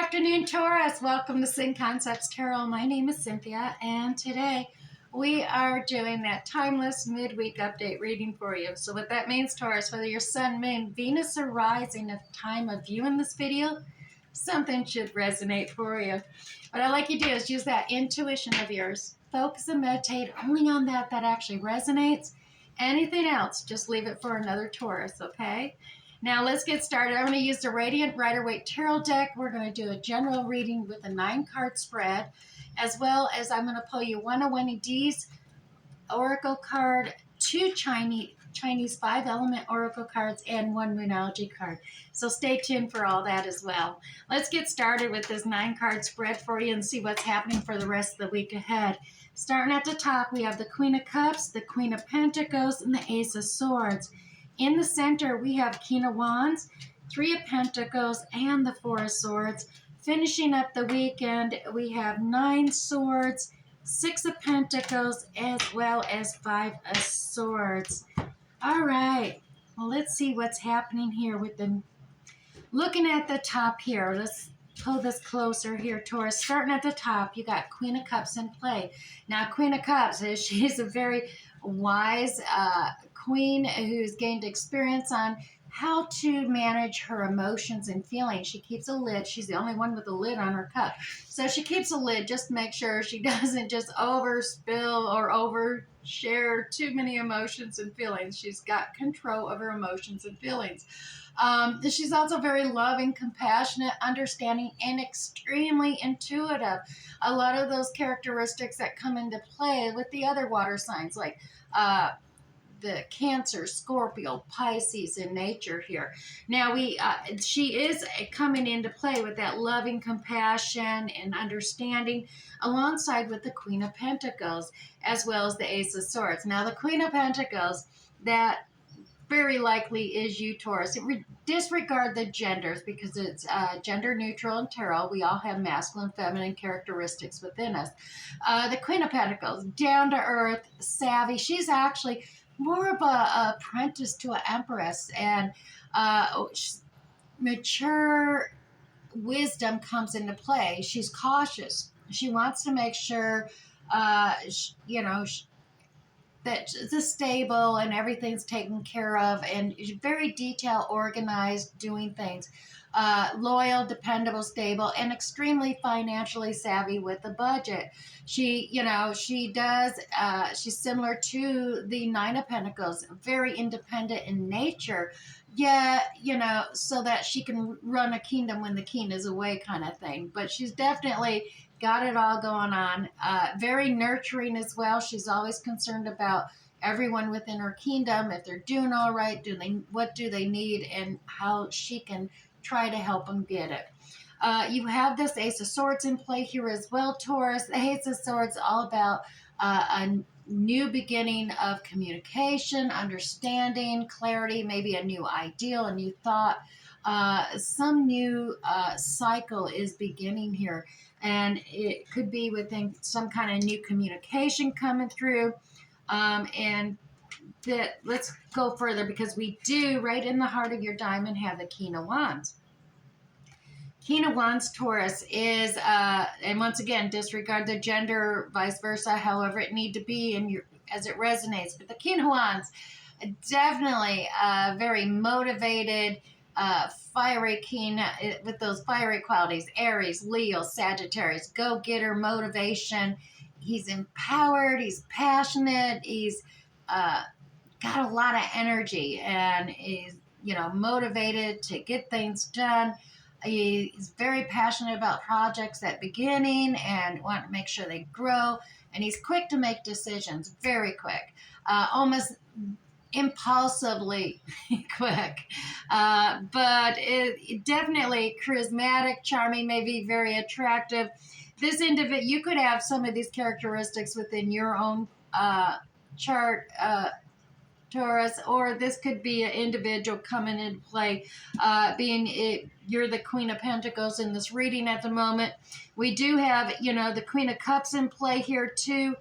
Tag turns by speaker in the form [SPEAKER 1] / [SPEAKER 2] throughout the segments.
[SPEAKER 1] afternoon, Taurus. Welcome to Sin Concepts Tarot. My name is Cynthia, and today we are doing that timeless midweek update reading for you. So what that means, Taurus, whether your sun, moon, Venus, or rising at the time of viewing this video, something should resonate for you. What I like you to do is use that intuition of yours. Focus and meditate only on that actually resonates. Anything else, just leave it for another Taurus, okay? Now let's get started. I'm going to use the Radiant Rider-Waite Tarot deck. We're going to do a general reading with a 9-card spread, as well as I'm going to pull you one of Winnie D's Oracle card, 2 Chinese 5-element Oracle cards, and 1 Moonology card. So stay tuned for all that as well. Let's get started with this 9-card spread for you and see what's happening for the rest of the week ahead. Starting at the top, we have the Queen of Cups, the Queen of Pentacles, and the Ace of Swords. In the center, we have King of Wands, 3 of Pentacles, and the 4 of Swords. Finishing up the weekend, we have 9 Swords, 6 of Pentacles, as well as 5 of Swords. All right, well, let's see what's happening here with the... Looking at the top here, let's pull this closer here, Taurus. Starting at the top, you got Queen of Cups in play. Now, Queen of Cups, she's a very wise queen who's gained experience on how to manage her emotions and feelings. She keeps a lid. She's the only one with a lid on her cup. So she keeps a lid just to make sure she doesn't just overspill or overshare too many emotions and feelings. She's got control of her emotions and feelings. She's also very loving, compassionate, understanding, and extremely intuitive. A lot of those characteristics that come into play with the other water signs, like the Cancer, Scorpio, Pisces in nature here. Now, she is coming into play with that loving compassion and understanding alongside with the Queen of Pentacles, as well as the Ace of Swords. Now, the Queen of Pentacles, that very likely is you, Taurus. Disregard the genders because it's gender neutral in tarot. We all have masculine, feminine characteristics within us. The Queen of Pentacles, down to earth, savvy. She's actually more of a apprentice to an empress, and mature wisdom comes into play. She's cautious. She wants to make sure, that it's stable and everything's taken care of, and very detail organized, doing things. Loyal, dependable, stable, and extremely financially savvy with the budget. She's similar to the 9 of Pentacles, very independent in nature, yet, so that she can run a kingdom when the king is away kind of thing. But she's definitely got it all going on. Very nurturing as well. She's always concerned about everyone within her kingdom, if they're doing all right, what do they need, and how she can try to help them get it. You have this Ace of Swords in play here as well, Taurus. The Ace of Swords all about a new beginning of communication, understanding, clarity, maybe a new ideal, a new thought. Some new cycle is beginning here, and it could be within some kind of new communication coming through. And let's go further, because we do, right in the heart of your diamond, have the King of Wands. King of Wands, Taurus, is, and once again, disregard the gender, vice versa, however it need to be and as it resonates. But the King of Wands, definitely very motivated, fiery king with those fiery qualities. Aries, Leo, Sagittarius, go-getter, motivation. He's empowered, he's passionate, he's got a lot of energy, and he's, motivated to get things done. He's very passionate about projects at beginning and want to make sure they grow. And he's quick to make decisions, very quick, almost impulsively quick. But definitely charismatic, charming, maybe very attractive. This individual, you could have some of these characteristics within your own chart, Taurus, or this could be an individual coming into play, you're the Queen of Pentacles in this reading at the moment. We do have, the Queen of Cups in play here too,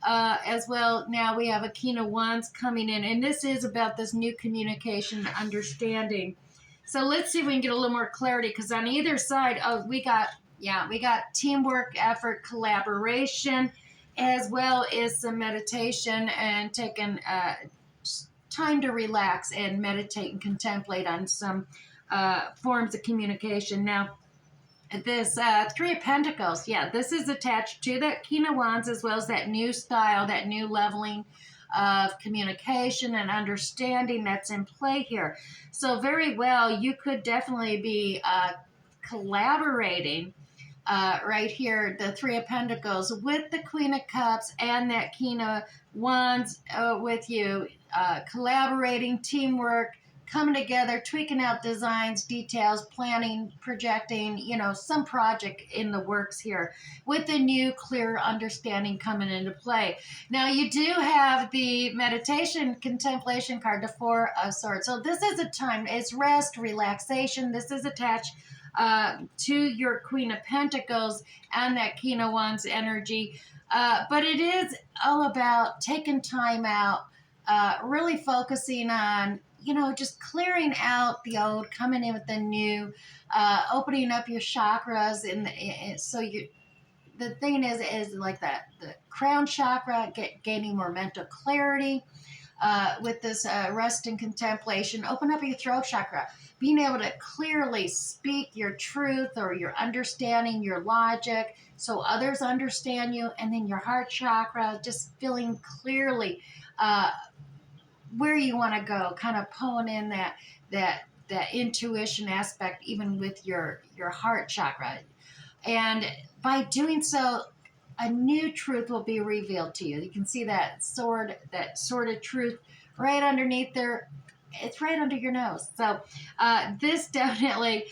[SPEAKER 1] as well. Now we have a King of Wands coming in, and this is about this new communication, understanding. So let's see if we can get a little more clarity, because on either side, we got Yeah, we got teamwork, effort, collaboration, as well as some meditation and taking time to relax and meditate and contemplate on some forms of communication. Now, this Three of Pentacles, yeah, this is attached to that King of Wands, as well as that new style, that new leveling of communication and understanding that's in play here. So very well, you could definitely be collaborating right here, the Three of Pentacles with the Queen of Cups and that King of Wands with you, collaborating, teamwork, coming together, tweaking out designs, details, planning, projecting, some project in the works here with the new clear understanding coming into play. Now, you do have the meditation contemplation card, the Four of Swords. So this is a time, it's rest, relaxation. This is attached to your Queen of Pentacles and that King of Wands energy. But it is all about taking time out, really focusing on, just clearing out the old, coming in with the new, opening up your chakras. So the thing is like that, the crown chakra, gaining more mental clarity. With this rest and contemplation, open up your throat chakra, being able to clearly speak your truth or your understanding, your logic, so others understand you. And then your heart chakra, just feeling clearly where you want to go, kind of pulling in that intuition aspect, even with your heart chakra. And by doing so, a new truth will be revealed to you. You can see that sword of truth right underneath there. It's right under your nose. So this definitely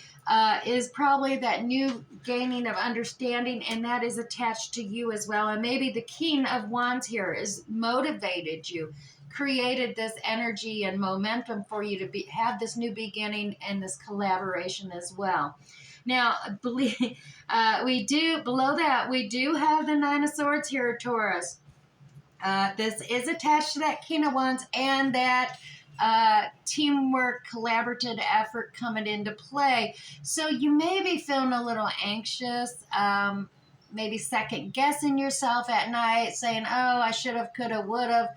[SPEAKER 1] is probably that new gaining of understanding, and that is attached to you as well. And maybe the King of Wands here is motivated you, created this energy and momentum for you to have this new beginning and this collaboration as well. Now, we do, below that, we do have the Nine of Swords here, Taurus. This is attached to that King of Wands and that teamwork, collaborative effort coming into play. So you may be feeling a little anxious, maybe second guessing yourself at night, saying, oh, I should have, could have, would have.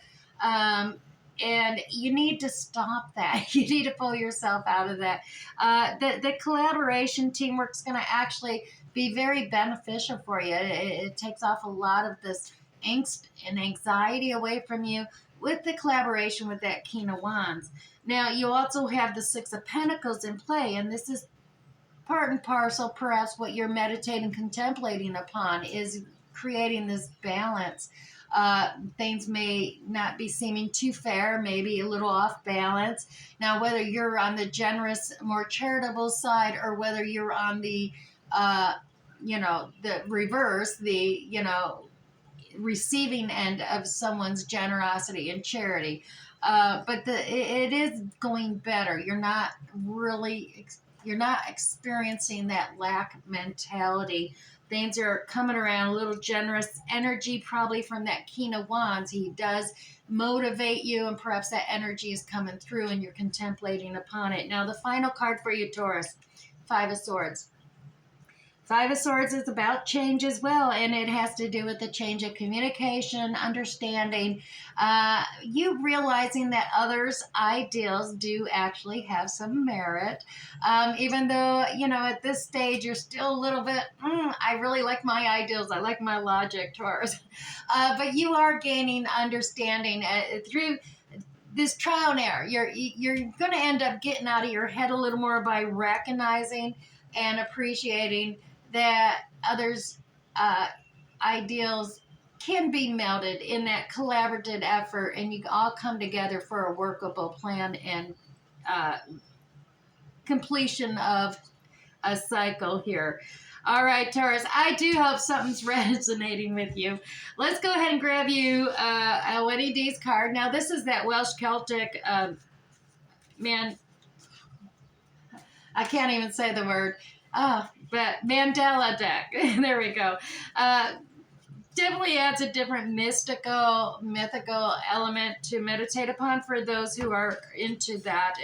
[SPEAKER 1] And you need to stop that. You need to pull yourself out of that. The collaboration, teamwork is going to actually be very beneficial for you. It takes off a lot of this angst and anxiety away from you with the collaboration with that King of Wands. Now, you also have the Six of Pentacles in play, and this is part and parcel, perhaps, what you're meditating, contemplating upon, is creating this balance. Things may not be seeming too fair, maybe a little off balance. Now, whether you're on the generous, more charitable side, or whether you're on the, the reverse, the, receiving end of someone's generosity and charity. But it is going better. You're not experiencing that lack mentality. Things are coming around, a little generous energy probably from that King of Wands. He does motivate you, and perhaps that energy is coming through and you're contemplating upon it. Now, the final card for you, Taurus, Five of Swords. Five of Swords is about change as well, and it has to do with the change of communication, understanding, you realizing that others' ideals do actually have some merit. Even though, at this stage, you're still a little bit, I really like my ideals, I like my logic, Taurus. But you are gaining understanding through this trial and error. You're going to end up getting out of your head a little more by recognizing and appreciating that others' ideals can be melded in that collaborative effort, and you all come together for a workable plan and completion of a cycle here. All right, Taurus, I do hope something's resonating with you. Let's go ahead and grab you a Wedding Days card. Now, this is that Welsh Celtic, man, I can't even say the word. But Mandela deck. There we go. Definitely adds a different mythical element to meditate upon for those who are into that.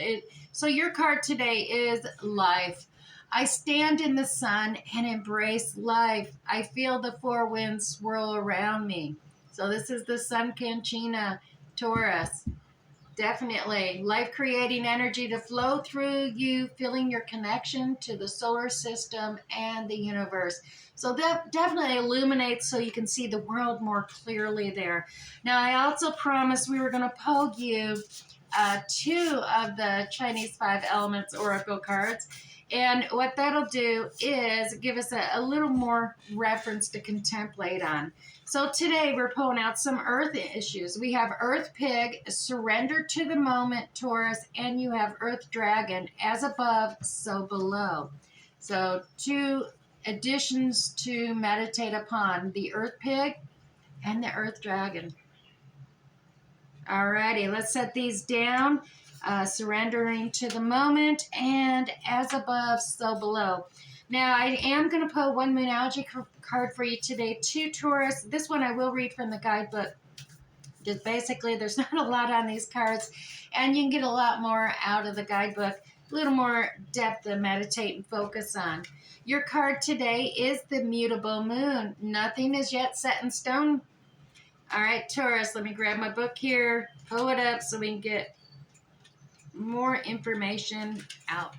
[SPEAKER 1] So your card today is life. I stand in the sun and embrace life. I feel the four winds swirl around me. So this is the Sun Canchina, Taurus. Definitely. Life creating energy to flow through you, feeling your connection to the solar system and the universe. So that definitely illuminates so you can see the world more clearly there. Now, I also promised we were going to poke you two of the Chinese Five Elements Oracle cards. And what that'll do is give us a little more reference to contemplate on. So today we're pulling out some earth issues. We have Earth Pig, surrender to the moment, Taurus, and you have Earth Dragon, as above, so below. So two additions to meditate upon, the Earth Pig and the Earth Dragon. Alrighty, let's set these down. Surrendering to the moment, and as above, so below. Now, I am going to pull one Moonology card for you today, too, Taurus. This one I will read from the guidebook. Just basically, there's not a lot on these cards, and you can get a lot more out of the guidebook, a little more depth to meditate and focus on. Your card today is the Mutable Moon. Nothing is yet set in stone. All right, Taurus, let me grab my book here, pull it up so we can get more information out.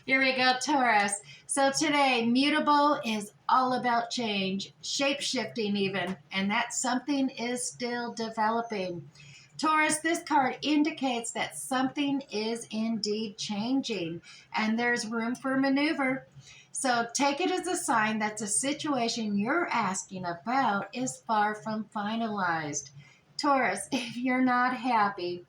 [SPEAKER 1] Here we go, Taurus. So today, mutable is all about change, shape-shifting even, and that something is still developing. Taurus, this card indicates that something is indeed changing, and there's room for maneuver. So take it as a sign that the situation you're asking about is far from finalized. Taurus, if you're not happy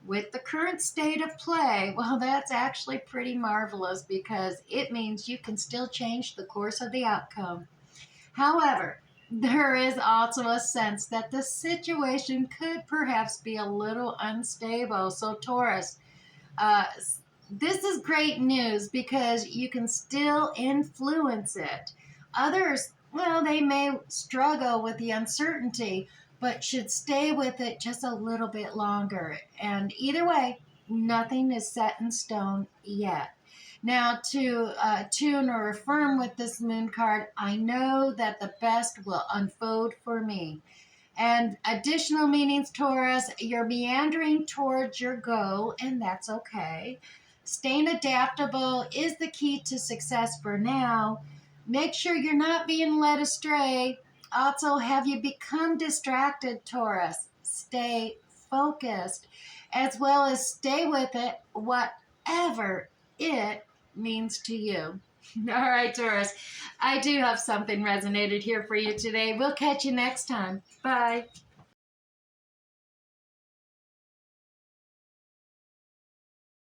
[SPEAKER 1] with the current state of play, well, that's actually pretty marvelous because it means you can still change the course of the outcome. However, there is also a sense that the situation could perhaps be a little unstable. So, Taurus, uh, this is great news because you can still influence it. Others, well, they may struggle with the uncertainty, but should stay with it just a little bit longer. And either way, nothing is set in stone yet. Now, to tune or affirm with this moon card, I know that the best will unfold for me. And additional meanings, Taurus, you're meandering towards your goal, and that's okay. Staying adaptable is the key to success for now. Make sure you're not being led astray. Also, have you become distracted, Taurus? Stay focused, as well as stay with it, whatever it means to you. All right, Taurus. I do have something resonated here for you today. We'll catch you next time. Bye.